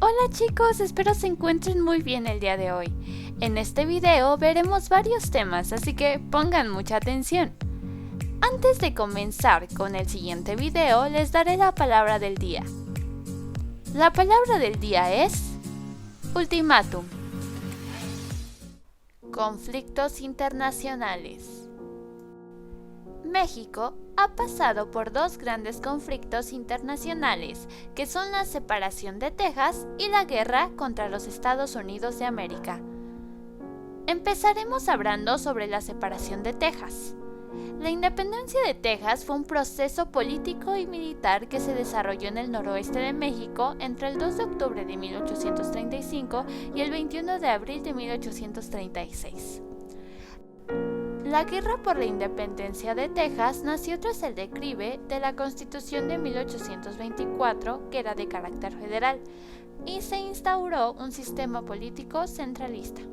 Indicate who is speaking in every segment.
Speaker 1: Hola chicos, espero se encuentren muy bien el día de hoy. En este video veremos varios temas, así que pongan mucha atención. Antes de comenzar con el siguiente video, les daré la palabra del día. La palabra del día es ultimátum. Conflictos internacionales. México ha pasado por dos grandes conflictos internacionales, que son la separación de Texas y la guerra contra los Estados Unidos de América. Empezaremos hablando sobre la separación de Texas. La independencia de Texas fue un proceso político y militar que se desarrolló en el noroeste de México entre el 2 de octubre de 1835 y el 21 de abril de 1836. La guerra por la independencia de Texas nació tras el declive de la Constitución de 1824, que era de carácter federal, y se instauró un sistema político centralista.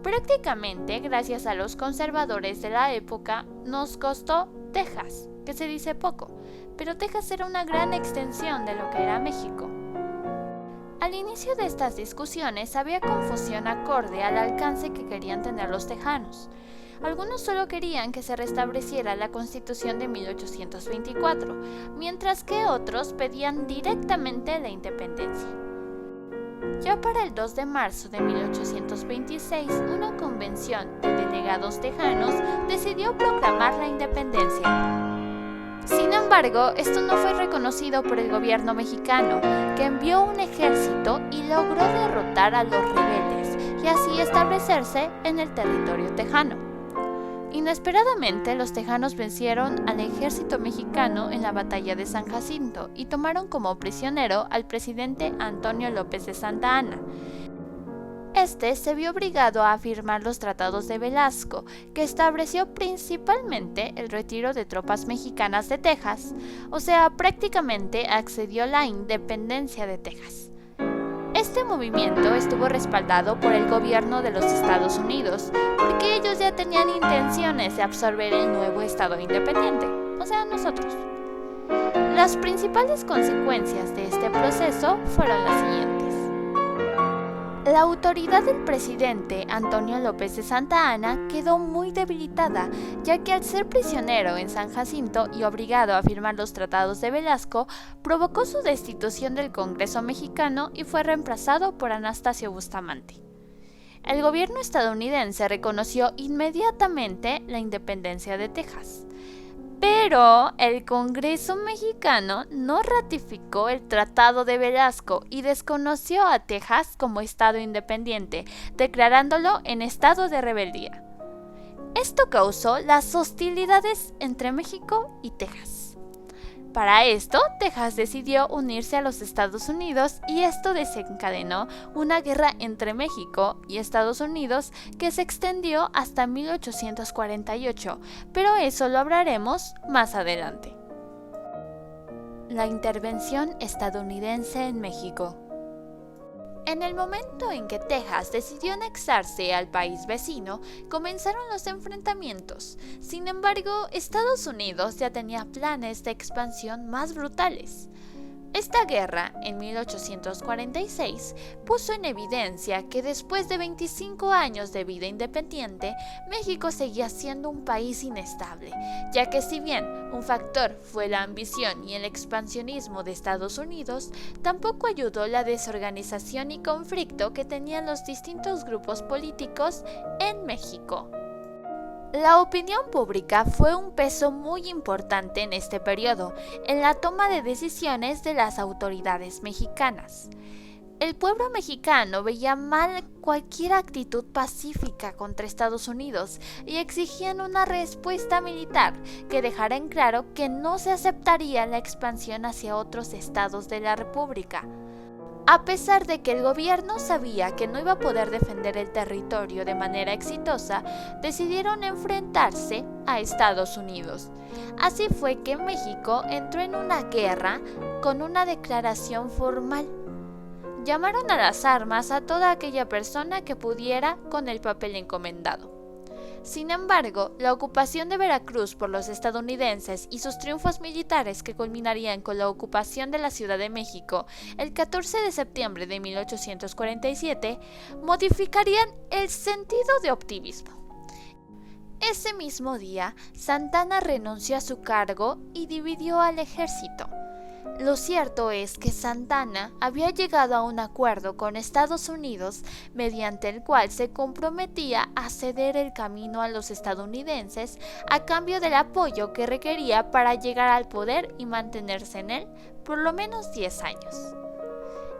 Speaker 1: Prácticamente, gracias a los conservadores de la época, nos costó Texas, que se dice poco, pero Texas era una gran extensión de lo que era México. Al inicio de estas discusiones había confusión acorde al alcance que querían tener los tejanos. Algunos solo querían que se restableciera la Constitución de 1824, mientras que otros pedían directamente la independencia. Ya para el 2 de marzo de 1826, una convención de delegados tejanos decidió proclamar la independencia. Sin embargo, esto no fue reconocido por el gobierno mexicano, que envió un ejército y logró derrotar a los rebeldes y así establecerse en el territorio tejano. Inesperadamente, los tejanos vencieron al ejército mexicano en la batalla de San Jacinto y tomaron como prisionero al presidente Antonio López de Santa Anna. Este se vio obligado a firmar los tratados de Velasco, que estableció principalmente el retiro de tropas mexicanas de Texas, o sea, prácticamente accedió a la independencia de Texas. Este movimiento estuvo respaldado por el gobierno de los Estados Unidos, porque ellos ya tenían intenciones de absorber el nuevo estado independiente, o sea, nosotros. Las principales consecuencias de este proceso fueron las siguientes. La autoridad del presidente Antonio López de Santa Anna quedó muy debilitada, ya que al ser prisionero en San Jacinto y obligado a firmar los tratados de Velasco, provocó su destitución del Congreso mexicano y fue reemplazado por Anastasio Bustamante. El gobierno estadounidense reconoció inmediatamente la independencia de Texas. Pero el Congreso mexicano no ratificó el Tratado de Velasco y desconoció a Texas como estado independiente, declarándolo en estado de rebeldía. Esto causó las hostilidades entre México y Texas. Para esto, Texas decidió unirse a los Estados Unidos y esto desencadenó una guerra entre México y Estados Unidos que se extendió hasta 1848, pero eso lo hablaremos más adelante. La intervención estadounidense en México. En el momento en que Texas decidió anexarse al país vecino, comenzaron los enfrentamientos. Sin embargo, Estados Unidos ya tenía planes de expansión más brutales. Esta guerra, en 1846, puso en evidencia que después de 25 años de vida independiente, México seguía siendo un país inestable, ya que si bien un factor fue la ambición y el expansionismo de Estados Unidos, tampoco ayudó la desorganización y conflicto que tenían los distintos grupos políticos en México. La opinión pública fue un peso muy importante en este periodo, en la toma de decisiones de las autoridades mexicanas. El pueblo mexicano veía mal cualquier actitud pacífica contra Estados Unidos y exigían una respuesta militar que dejara en claro que no se aceptaría la expansión hacia otros estados de la República. A pesar de que el gobierno sabía que no iba a poder defender el territorio de manera exitosa, decidieron enfrentarse a Estados Unidos. Así fue que México entró en una guerra con una declaración formal. Llamaron a las armas a toda aquella persona que pudiera con el papel encomendado. Sin embargo, la ocupación de Veracruz por los estadounidenses y sus triunfos militares que culminarían con la ocupación de la Ciudad de México el 14 de septiembre de 1847 modificarían el sentido de optimismo. Ese mismo día, Santa Anna renunció a su cargo y dividió al ejército. Lo cierto es que Santa Anna había llegado a un acuerdo con Estados Unidos mediante el cual se comprometía a ceder el camino a los estadounidenses a cambio del apoyo que requería para llegar al poder y mantenerse en él por lo menos 10 años.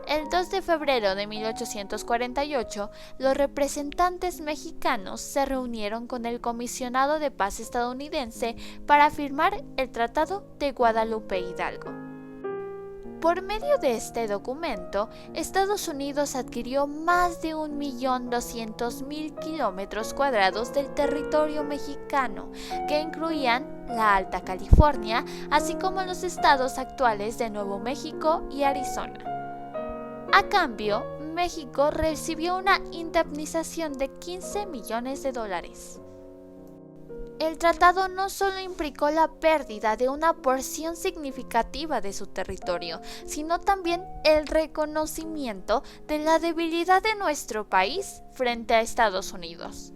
Speaker 1: El 2 de febrero de 1848, los representantes mexicanos se reunieron con el comisionado de paz estadounidense para firmar el Tratado de Guadalupe Hidalgo. Por medio de este documento, Estados Unidos adquirió más de 1.200.000 kilómetros cuadrados del territorio mexicano, que incluían la Alta California, así como los estados actuales de Nuevo México y Arizona. A cambio, México recibió una indemnización de $15 millones. El tratado no solo implicó la pérdida de una porción significativa de su territorio, sino también el reconocimiento de la debilidad de nuestro país frente a Estados Unidos.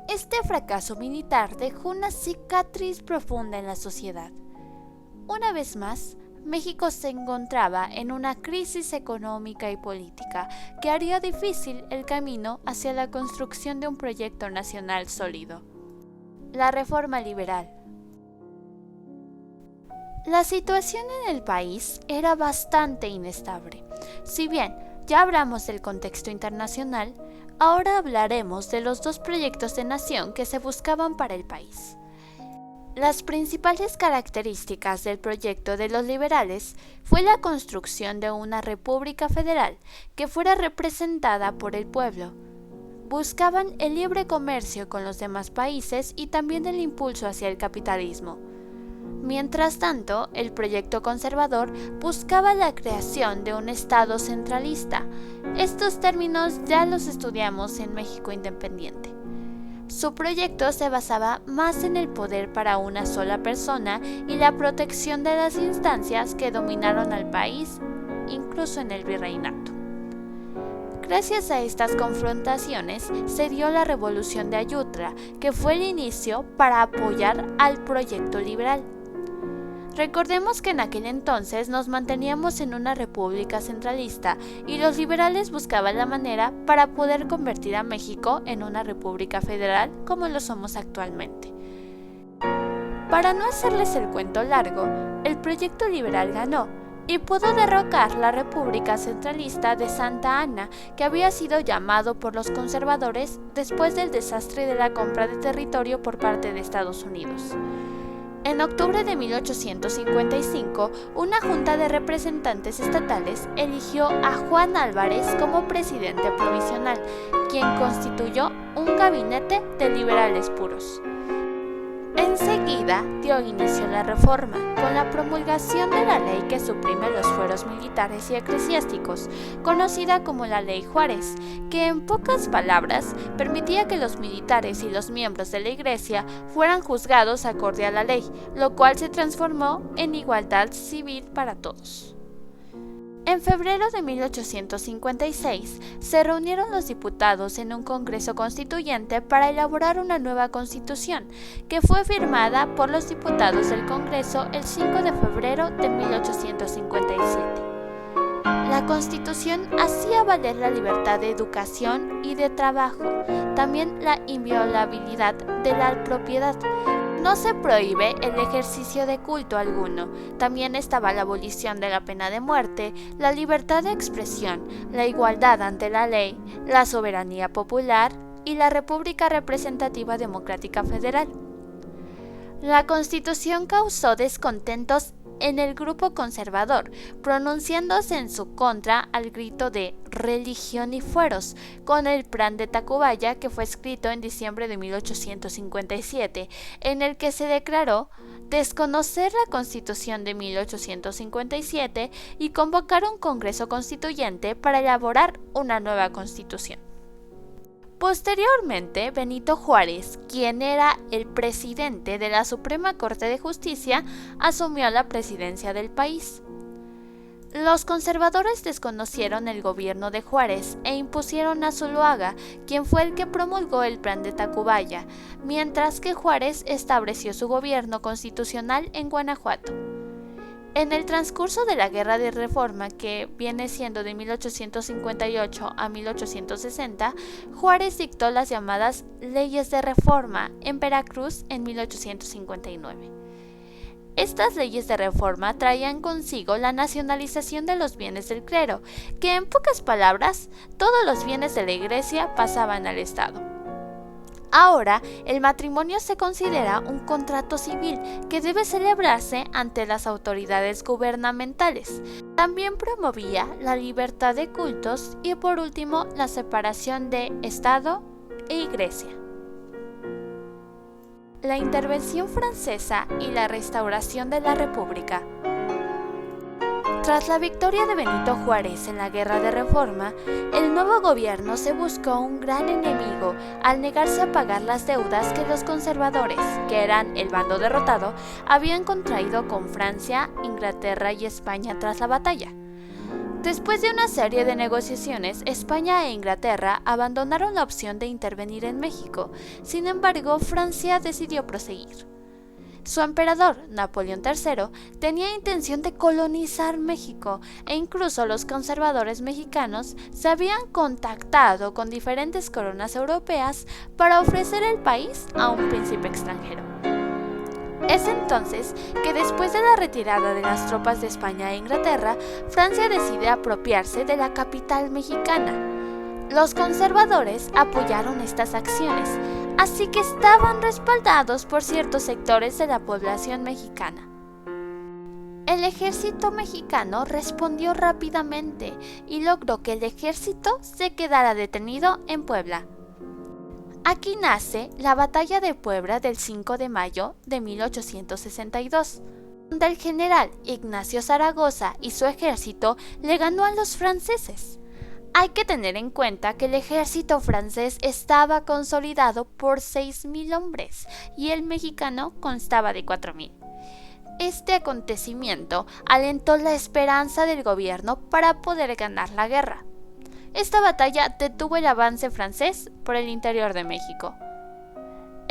Speaker 1: Este fracaso militar dejó una cicatriz profunda en la sociedad. Una vez más, México se encontraba en una crisis económica y política que haría difícil el camino hacia la construcción de un proyecto nacional sólido. La reforma liberal. La situación en el país era bastante inestable. Si bien ya hablamos del contexto internacional, ahora hablaremos de los dos proyectos de nación que se buscaban para el país. Las principales características del proyecto de los liberales fue la construcción de una república federal que fuera representada por el pueblo. Buscaban el libre comercio con los demás países y también el impulso hacia el capitalismo. Mientras tanto, el proyecto conservador buscaba la creación de un Estado centralista. Estos términos ya los estudiamos en México Independiente. Su proyecto se basaba más en el poder para una sola persona y la protección de las instancias que dominaron al país, incluso en el virreinato. Gracias a estas confrontaciones se dio la Revolución de Ayutla, que fue el inicio para apoyar al proyecto liberal. Recordemos que en aquel entonces nos manteníamos en una república centralista y los liberales buscaban la manera para poder convertir a México en una república federal como lo somos actualmente. Para no hacerles el cuento largo, el proyecto liberal ganó y pudo derrocar la república centralista de Santa Anna, que había sido llamado por los conservadores después del desastre de la compra de territorio por parte de Estados Unidos. En octubre de 1855, una junta de representantes estatales eligió a Juan Álvarez como presidente provisional, quien constituyó un gabinete de liberales puros. Enseguida dio inicio la reforma, con la promulgación de la ley que suprime los fueros militares y eclesiásticos, conocida como la Ley Juárez, que en pocas palabras permitía que los militares y los miembros de la Iglesia fueran juzgados acorde a la ley, lo cual se transformó en igualdad civil para todos. En febrero de 1856 se reunieron los diputados en un congreso constituyente para elaborar una nueva constitución, que fue firmada por los diputados del Congreso el 5 de febrero de 1857. La Constitución hacía valer la libertad de educación y de trabajo, también la inviolabilidad de la propiedad. No se prohíbe el ejercicio de culto alguno. También estaba la abolición de la pena de muerte, la libertad de expresión, la igualdad ante la ley, la soberanía popular y la República Representativa Democrática Federal. La Constitución causó descontentos en el grupo conservador, pronunciándose en su contra al grito de religión y fueros, con el Plan de Tacubaya, que fue escrito en diciembre de 1857, en el que se declaró desconocer la Constitución de 1857 y convocar un Congreso Constituyente para elaborar una nueva Constitución. Posteriormente, Benito Juárez, quien era el presidente de la Suprema Corte de Justicia, asumió la presidencia del país. Los conservadores desconocieron el gobierno de Juárez e impusieron a Zuloaga, quien fue el que promulgó el Plan de Tacubaya, mientras que Juárez estableció su gobierno constitucional en Guanajuato. En el transcurso de la Guerra de Reforma, que viene siendo de 1858 a 1860, Juárez dictó las llamadas Leyes de Reforma en Veracruz en 1859. Estas leyes de reforma traían consigo la nacionalización de los bienes del clero, que en pocas palabras, todos los bienes de la Iglesia pasaban al Estado. Ahora, el matrimonio se considera un contrato civil que debe celebrarse ante las autoridades gubernamentales. También promovía la libertad de cultos y, por último, la separación de Estado e Iglesia. La intervención francesa y la restauración de la República. Tras la victoria de Benito Juárez en la Guerra de Reforma, el nuevo gobierno se buscó un gran enemigo al negarse a pagar las deudas que los conservadores, que eran el bando derrotado, habían contraído con Francia, Inglaterra y España tras la batalla. Después de una serie de negociaciones, España e Inglaterra abandonaron la opción de intervenir en México. Sin embargo, Francia decidió proseguir. Su emperador, Napoleón III, tenía intención de colonizar México e incluso los conservadores mexicanos se habían contactado con diferentes coronas europeas para ofrecer el país a un príncipe extranjero. Es entonces que después de la retirada de las tropas de España e Inglaterra, Francia decide apropiarse de la capital mexicana. Los conservadores apoyaron estas acciones, así que estaban respaldados por ciertos sectores de la población mexicana. El ejército mexicano respondió rápidamente y logró que el ejército se quedara detenido en Puebla. Aquí nace la Batalla de Puebla del 5 de mayo de 1862, donde el general Ignacio Zaragoza y su ejército le ganó a los franceses. Hay que tener en cuenta que el ejército francés estaba consolidado por 6,000 hombres y el mexicano constaba de 4,000. Este acontecimiento alentó la esperanza del gobierno para poder ganar la guerra. Esta batalla detuvo el avance francés por el interior de México.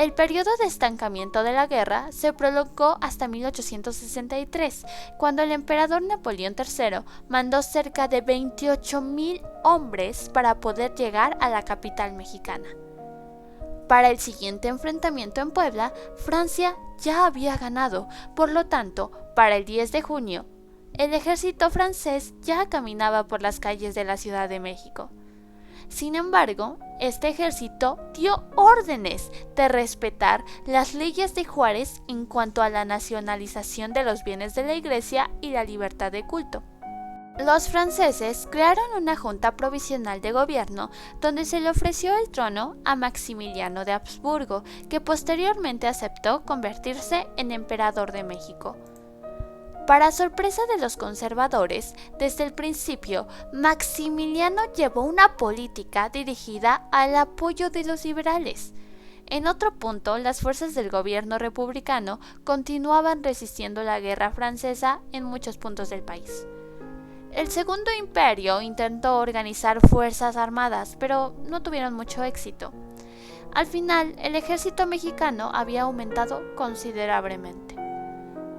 Speaker 1: El periodo de estancamiento de la guerra se prolongó hasta 1863, cuando el emperador Napoleón III mandó cerca de 28,000 hombres para poder llegar a la capital mexicana. Para el siguiente enfrentamiento en Puebla, Francia ya había ganado, por lo tanto, para el 10 de junio, el ejército francés ya caminaba por las calles de la Ciudad de México. Sin embargo, este ejército dio órdenes de respetar las leyes de Juárez en cuanto a la nacionalización de los bienes de la Iglesia y la libertad de culto. Los franceses crearon una junta provisional de gobierno donde se le ofreció el trono a Maximiliano de Habsburgo, que posteriormente aceptó convertirse en emperador de México. Para sorpresa de los conservadores, desde el principio, Maximiliano llevó una política dirigida al apoyo de los liberales. En otro punto, las fuerzas del gobierno republicano continuaban resistiendo la guerra francesa en muchos puntos del país. El Segundo Imperio intentó organizar fuerzas armadas, pero no tuvieron mucho éxito. Al final, el ejército mexicano había aumentado considerablemente.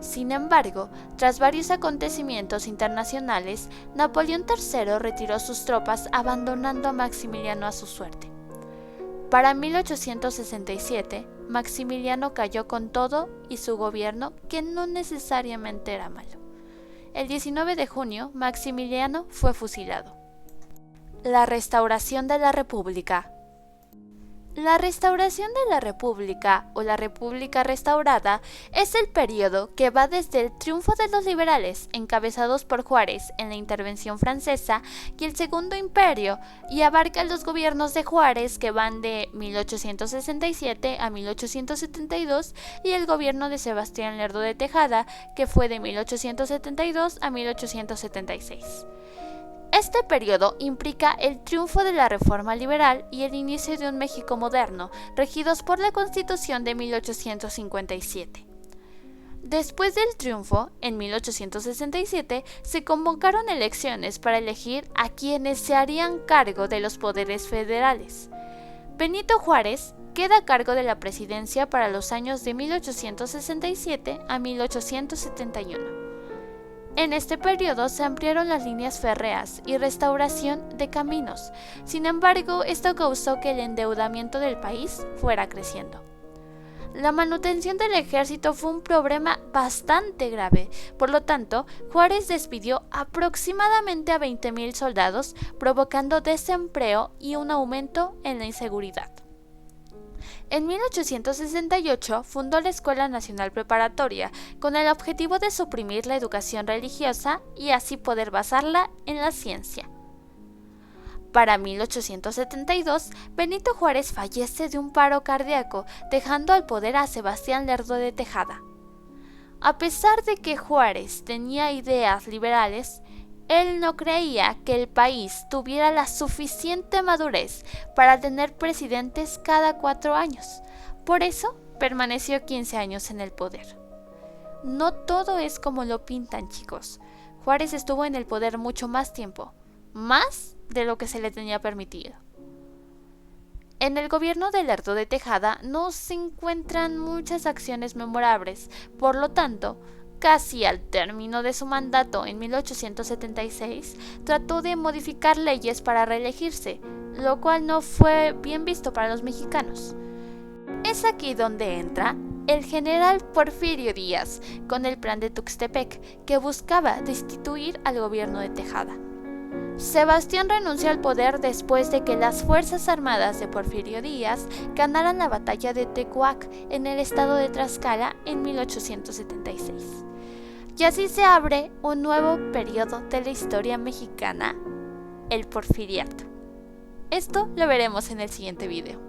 Speaker 1: Sin embargo, tras varios acontecimientos internacionales, Napoleón III retiró sus tropas abandonando a Maximiliano a su suerte. Para 1867, Maximiliano cayó con todo y su gobierno, que no necesariamente era malo. El 19 de junio, Maximiliano fue fusilado. La restauración de la República. La restauración de la República o la República restaurada es el periodo que va desde el triunfo de los liberales encabezados por Juárez en la intervención francesa y el Segundo Imperio y abarca los gobiernos de Juárez que van de 1867 a 1872 y el gobierno de Sebastián Lerdo de Tejada que fue de 1872 a 1876. Este periodo implica el triunfo de la Reforma Liberal y el inicio de un México moderno, regidos por la Constitución de 1857. Después del triunfo, en 1867, se convocaron elecciones para elegir a quienes se harían cargo de los poderes federales. Benito Juárez queda a cargo de la presidencia para los años de 1867 a 1871. En este periodo se ampliaron las líneas férreas y restauración de caminos. Sin embargo, esto causó que el endeudamiento del país fuera creciendo. La manutención del ejército fue un problema bastante grave, por lo tanto, Juárez despidió aproximadamente a 20,000 soldados, provocando desempleo y un aumento en la inseguridad. En 1868 fundó la Escuela Nacional Preparatoria con el objetivo de suprimir la educación religiosa y así poder basarla en la ciencia. Para 1872, Benito Juárez fallece de un paro cardíaco, dejando al poder a Sebastián Lerdo de Tejada. A pesar de que Juárez tenía ideas liberales, él no creía que el país tuviera la suficiente madurez para tener presidentes cada 4 años. Por eso, permaneció 15 años en el poder. No todo es como lo pintan, chicos. Juárez estuvo en el poder mucho más tiempo, más de lo que se le tenía permitido. En el gobierno de Lerdo de Tejada no se encuentran muchas acciones memorables, por lo tanto, casi al término de su mandato en 1876, trató de modificar leyes para reelegirse, lo cual no fue bien visto para los mexicanos. Es aquí donde entra el general Porfirio Díaz con el plan de Tuxtepec, que buscaba destituir al gobierno de Tejada. Sebastián renunció al poder después de que las Fuerzas Armadas de Porfirio Díaz ganaran la batalla de Tecuac en el estado de Tlaxcala en 1876. Y así se abre un nuevo periodo de la historia mexicana, el Porfiriato. Esto lo veremos en el siguiente video.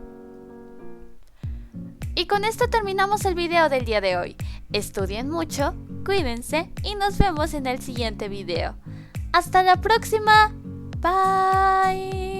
Speaker 1: Y con esto terminamos el video del día de hoy. Estudien mucho, cuídense y nos vemos en el siguiente video. ¡Hasta la próxima! Bye.